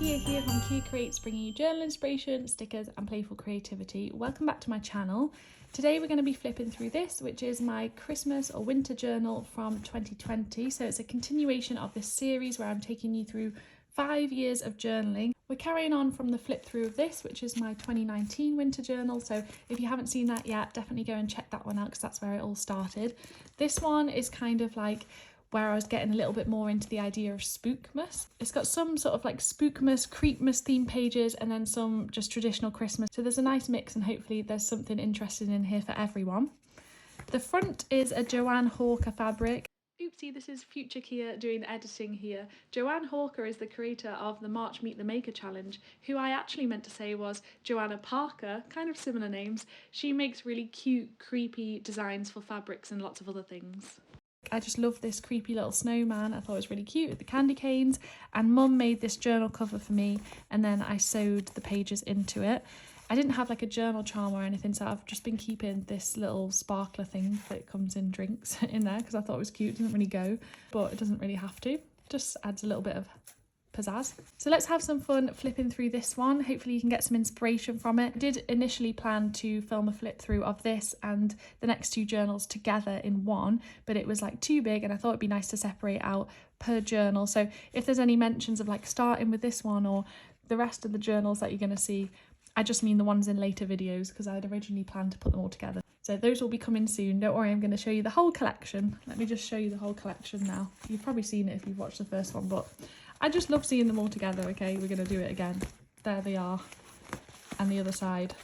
Kia here from Kia Creates, bringing you journal inspiration, stickers and playful creativity. Welcome back to my channel. Today we're going to be flipping through this, which is my Christmas or winter journal from 2020. So it's a continuation of this series where I'm taking you through 5 years of journaling. We're carrying on from the flip through of this, which is my 2019 winter journal. So if you haven't seen that yet, definitely go and check that one out because that's where it all started. This one is kind of like where I was getting a little bit more into the idea of Spookmas. It's got some sort of like Spookmas, creepmas theme pages and then some just traditional Christmas. So there's a nice mix and hopefully there's something interesting in here for everyone. The front is a Joanne Hawker fabric. Oopsie, this is future Kia doing the editing here. Joanne Hawker is the creator of the March Meet the Maker challenge, who I actually meant to say was Joanna Parker, kind of similar names. She makes really cute, creepy designs for fabrics and lots of other things. I just love this creepy little snowman. I thought it was really cute with the candy canes, and Mum made this journal cover for me and then I sewed the pages into it. I didn't have like a journal charm or anything, so I've just been keeping this little sparkler thing that comes in drinks in there because I thought it was cute. It doesn't really go, but it doesn't really have to. Just adds a little bit of pizzazz. So let's have some fun flipping through this one. Hopefully you can get some inspiration from it. I did initially plan to film a flip through of this and the next two journals together in one, but it was like too big and I thought it'd be nice to separate out per journal. So if there's any mentions of like starting with this one or the rest of the journals that you're going to see, I just mean the ones in later videos because I'd originally planned to put them all together. So those will be coming soon. Don't worry, I'm going to show you the whole collection. Let me just show you the whole collection now. You've probably seen it if you've watched the first one, but I just love seeing them all together. Okay, we're going to do it again. There they are. And the other side.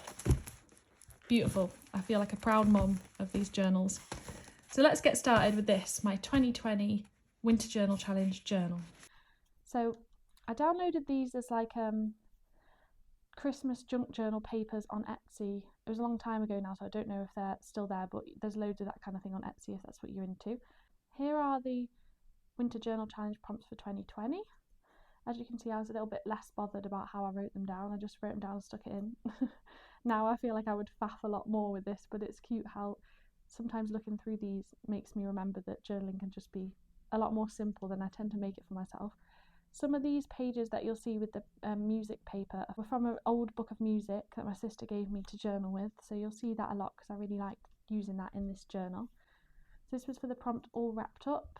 Beautiful. I feel like a proud mum of these journals. So let's get started with this, my 2020 Winter Journal Challenge journal. So I downloaded these as like Christmas junk journal papers on Etsy. It was a long time ago now, so I don't know if they're still there, but there's loads of that kind of thing on Etsy if that's what you're into. Here are the Winter Journal Challenge prompts for 2020. As you can see, I was a little bit less bothered about how I wrote them down. I just wrote them down and stuck it in. Now I feel like I would faff a lot more with this, but it's cute how sometimes looking through these makes me remember that journaling can just be a lot more simple than I tend to make it for myself. Some of these pages that you'll see with the music paper were from an old book of music that my sister gave me to journal with, so you'll see that a lot because I really like using that in this journal. So this was for the prompt all wrapped up.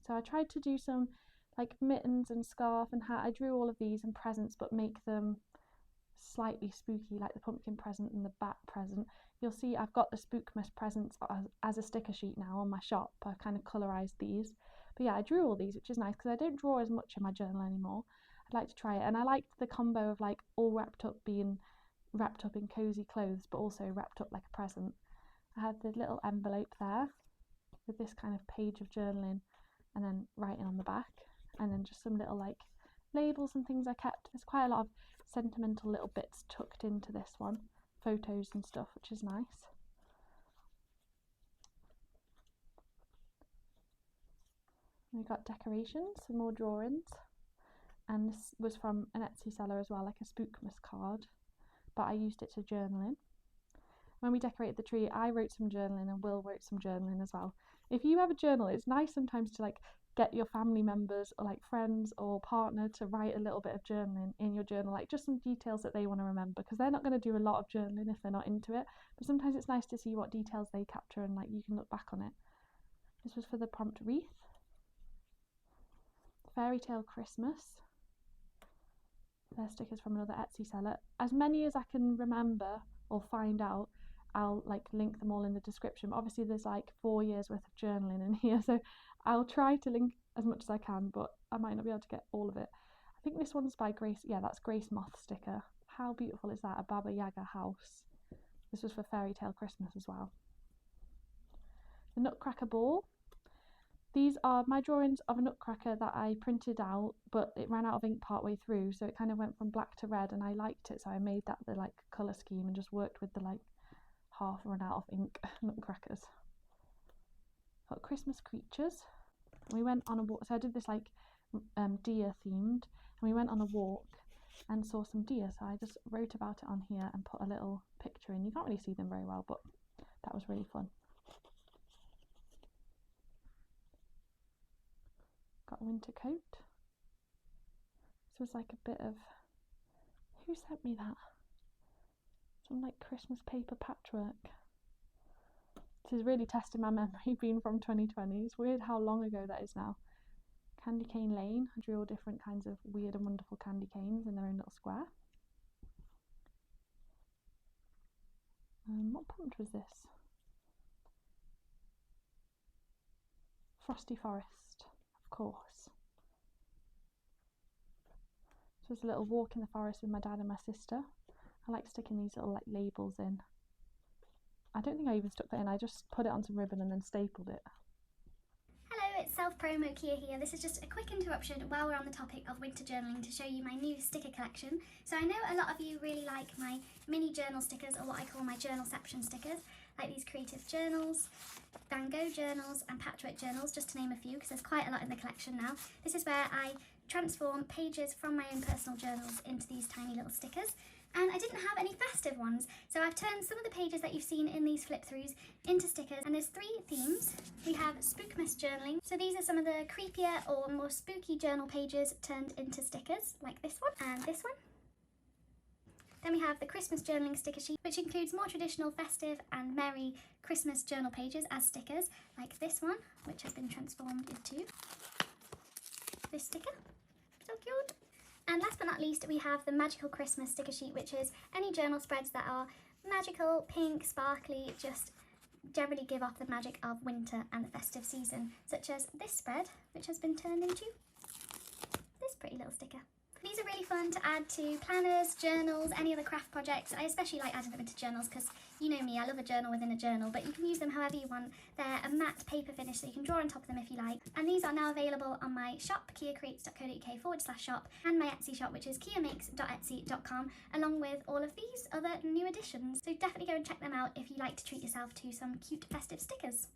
So I tried to do some like mittens and scarf and hat. I drew all of these and presents but make them slightly spooky, like the pumpkin present and the bat present. You'll see I've got the Spookmas presents as a sticker sheet now on my shop. I kind of colorized these. But yeah, I drew all these, which is nice because I don't draw as much in my journal anymore. I'd like to try it, and I liked the combo of like all wrapped up being wrapped up in cozy clothes but also wrapped up like a present. I had the little envelope there with this kind of page of journaling and then writing on the back, and then just some little like labels and things I kept. There's quite a lot of sentimental little bits tucked into this one, photos and stuff, which is nice. We got decorations, some more drawings, and this was from an Etsy seller as well, like a Spookmas card, but I used it to journal in. When we decorated the tree, I wrote some journaling and Will wrote some journaling as well. If you have a journal, it's nice sometimes to like get your family members or like friends or partner to write a little bit of journaling in your journal, like just some details that they want to remember, because they're not going to do a lot of journaling if they're not into it, but sometimes it's nice to see what details they capture and like you can look back on it. This was for the prompt wreath. Fairy Tale Christmas. They're stickers from another Etsy seller. As many as I can remember or find out, I'll like link them all in the description. But obviously there's like 4 years worth of journaling in here, so I'll try to link as much as I can, but I might not be able to get all of it. I think this one's by Grace. Yeah, that's Grace Moth sticker. How beautiful is that? A Baba Yaga house. This was for Fairy Tale Christmas as well. The Nutcracker Ball. These are my drawings of a nutcracker that I printed out, but it ran out of ink part way through, so it kind of went from black to red and I liked it, so I made that the like colour scheme and just worked with the like half run out of ink nutcrackers. Got Christmas creatures. We went on a walk, so I did this like deer themed, and we went on a walk and saw some deer, so I just wrote about it on here and put a little picture in. You can't really see them very well, but that was really fun. Got a winter coat. This was like a bit of, who sent me that? Some like Christmas paper patchwork. This is really testing my memory, being from 2020. It's weird how long ago that is now. Candy cane lane. I drew all different kinds of weird and wonderful candy canes in their own little square. What prompt was this? Frosty forest, of course. This was a little walk in the forest with my dad and my sister. I like sticking these little like labels in. I don't think I even stuck that in, I just put it on some ribbon and then stapled it. Hello, it's Self-Promo Kia here. This is just a quick interruption while we're on the topic of winter journaling to show you my new sticker collection. So I know a lot of you really like my mini journal stickers, or what I call my journalception stickers, like these creative journals, Van Gogh journals and patchwork journals, just to name a few, because there's quite a lot in the collection now. This is where I transform pages from my own personal journals into these tiny little stickers. And I didn't have any festive ones, so I've turned some of the pages that you've seen in these flip throughs into stickers, and there's 3 themes. We have Spookmas journaling, so these are some of the creepier or more spooky journal pages turned into stickers, like this one and this one. Then we have the Christmas journaling sticker sheet, which includes more traditional festive and merry Christmas journal pages as stickers, like this one, which has been transformed into this sticker. So cute. And last but not least, we have the magical Christmas sticker sheet, which is any journal spreads that are magical, pink, sparkly, just generally give off the magic of winter and the festive season, such as this spread, which has been turned into this pretty little sticker. These are really fun to add to planners, journals, any other craft projects. I especially like adding them into journals because, you know me, I love a journal within a journal, but you can use them however you want. They're a matte paper finish, so you can draw on top of them if you like. And these are now available on my shop, kiacreates.co.uk/shop, and my Etsy shop, which is kiamakes.etsy.com, along with all of these other new additions. So definitely go and check them out if you like to treat yourself to some cute festive stickers.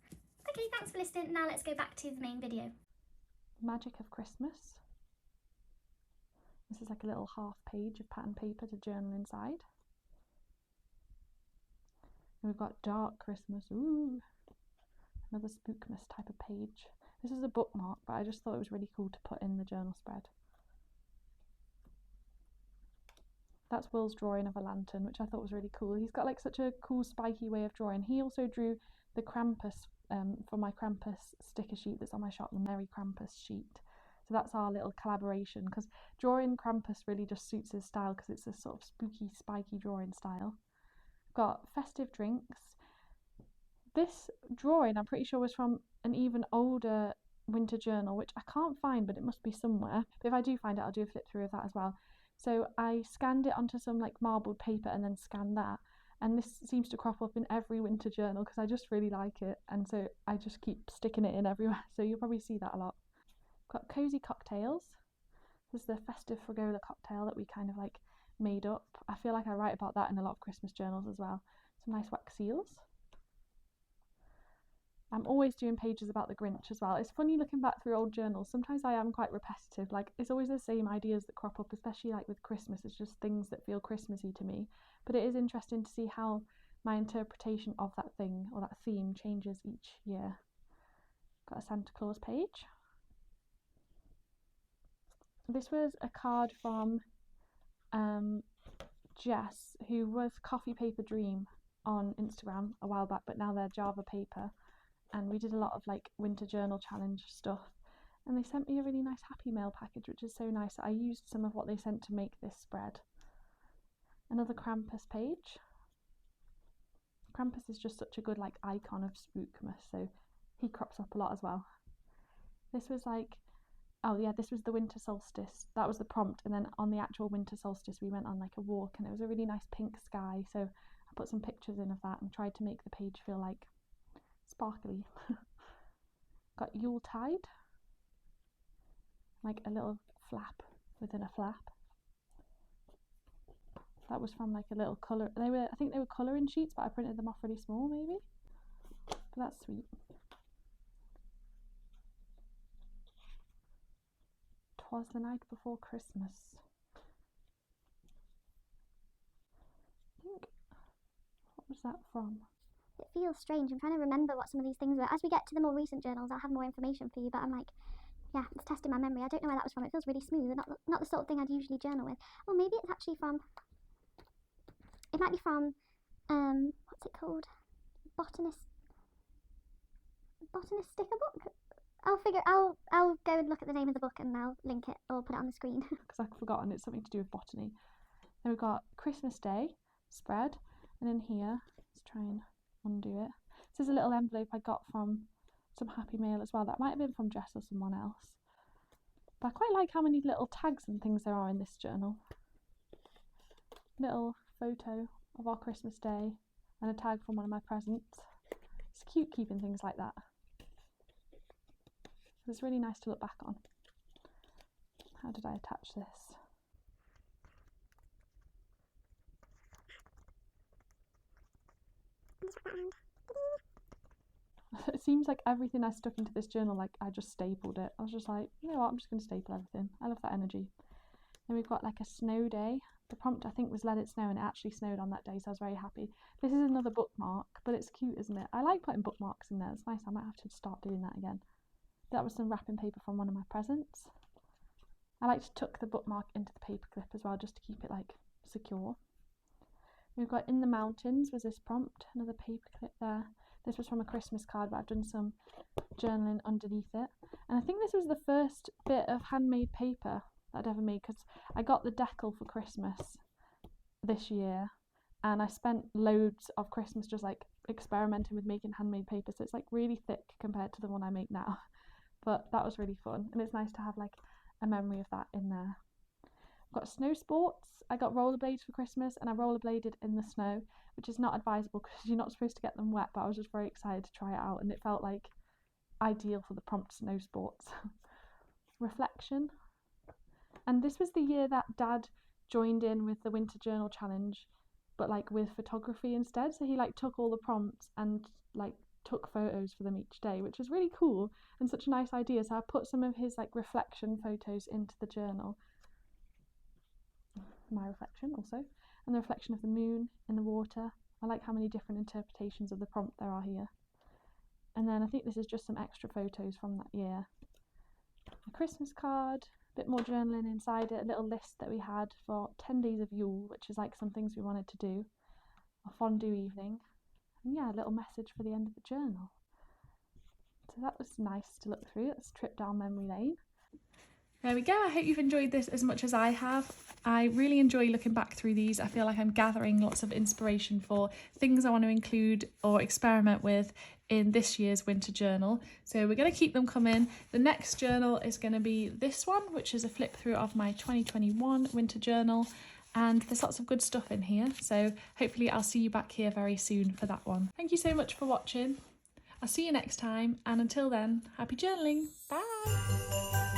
Okay, thanks for listening. Now let's go back to the main video. Magic of Christmas. This is like a little half page of pattern paper to journal inside. And we've got Dark Christmas, ooh, another Spookmas type of page. This is a bookmark, but I just thought it was really cool to put in the journal spread. That's Will's drawing of a lantern, which I thought was really cool. He's got like such a cool spiky way of drawing. He also drew the Krampus for my Krampus sticker sheet that's on my shop, the Merry Krampus sheet. So that's our little collaboration, because drawing Krampus really just suits his style because it's a sort of spooky, spiky drawing style. I've got festive drinks. This drawing I'm pretty sure was from an even older winter journal, which I can't find, but it must be somewhere. But if I do find it, I'll do a flip through of that as well. So I scanned it onto some like marbled paper and then scanned that. And this seems to crop up in every winter journal because I just really like it. And so I just keep sticking it in everywhere. So you'll probably see that a lot. Got cozy cocktails. This is the festive Fragola cocktail that we kind of like made up. I feel like I write about that in a lot of Christmas journals as well. Some nice wax seals. I'm always doing pages about the Grinch as well. It's funny looking back through old journals. Sometimes I am quite repetitive. Like it's always the same ideas that crop up, especially like with Christmas. It's just things that feel Christmassy to me. But it is interesting to see how my interpretation of that thing or that theme changes each year. Got a Santa Claus page. This was a card from Jess, who was Coffee Paper Dream on Instagram a while back, but now they're Java Paper. And we did a lot of like winter journal challenge stuff. And they sent me a really nice Happy Mail package, which is so nice. I used some of what they sent to make this spread. Another Krampus page. Krampus is just such a good like icon of Spookmas, so he crops up a lot as well. This was like, oh yeah, this was the winter solstice. That was the prompt, and then on the actual winter solstice we went on like a walk, and it was a really nice pink sky, so I put some pictures in of that and tried to make the page feel like sparkly. Got Yuletide, like a little flap within a flap. That was from like a little colour. I think they were colouring sheets, but I printed them off really small maybe. But that's sweet. 'Twas the night before Christmas. I think, what was that from? It feels strange. I'm trying to remember what some of these things were. As we get to the more recent journals, I'll have more information for you, but I'm like yeah, it's testing my memory. I don't know where that was from. It feels really smooth. Not the sort of thing I'd usually journal with. Oh, maybe it's actually from, it might be from, what's it called? Botanist sticker book? I'll go and look at the name of the book and I'll link it or put it on the screen. Because I've forgotten, it's something to do with botany. Then we've got Christmas Day spread, and in here, let's try and undo it. This is a little envelope I got from some Happy Mail as well. That might have been from Jess or someone else. But I quite like how many little tags and things there are in this journal. Little photo of our Christmas Day and a tag from one of my presents. It's cute keeping things like that. It's really nice to look back on. How did I attach this? It seems like everything I stuck into this journal, like I just stapled it. I was just like, you know what, I'm just going to staple everything. I love that energy. Then we've got like a snow day. The prompt I think was let it snow, and it actually snowed on that day, so I was very happy. This is another bookmark, but it's cute, isn't it? I like putting bookmarks in there. It's nice. I might have to start doing that again. That was some wrapping paper from one of my presents. I like to tuck the bookmark into the paper clip as well, just to keep it like secure. We've got In the Mountains was this prompt, another paper clip there. This was from a Christmas card, but I've done some journaling underneath it. And I think this was the first bit of handmade paper that I'd ever made, because I got the decal for Christmas this year, and I spent loads of Christmas just like experimenting with making handmade paper, so it's like really thick compared to the one I make now. But that was really fun, and it's nice to have like a memory of that in there. I've got snow sports. I got rollerblades for Christmas, and I rollerbladed in the snow, which is not advisable because you're not supposed to get them wet, but I was just very excited to try it out, and it felt like ideal for the prompt snow sports. Reflection. And this was the year that Dad joined in with the Winter Journal Challenge, but like with photography instead. So he like took all the prompts and like took photos for them each day, which was really cool and such a nice idea. So I put some of his like reflection photos into the journal. My reflection also, and the reflection of the moon in the water. I like how many different interpretations of the prompt there are here. And then I think this is just some extra photos from that year. A Christmas card, a bit more journaling inside it, a little list that we had for 10 days of Yule, which is like some things we wanted to do, a fondue evening, and yeah, a little message for the end of the journal. So that was nice to look through. Let's trip down memory lane. There we go. I hope you've enjoyed this as much as I have. I really enjoy looking back through these. I feel like I'm gathering lots of inspiration for things I want to include or experiment with in this year's winter journal. So we're going to keep them coming. The next journal is going to be this one, which is a flip through of my 2021 winter journal. And there's lots of good stuff in here. So hopefully I'll see you back here very soon for that one. Thank you so much for watching. I'll see you next time. And until then, happy journaling. Bye.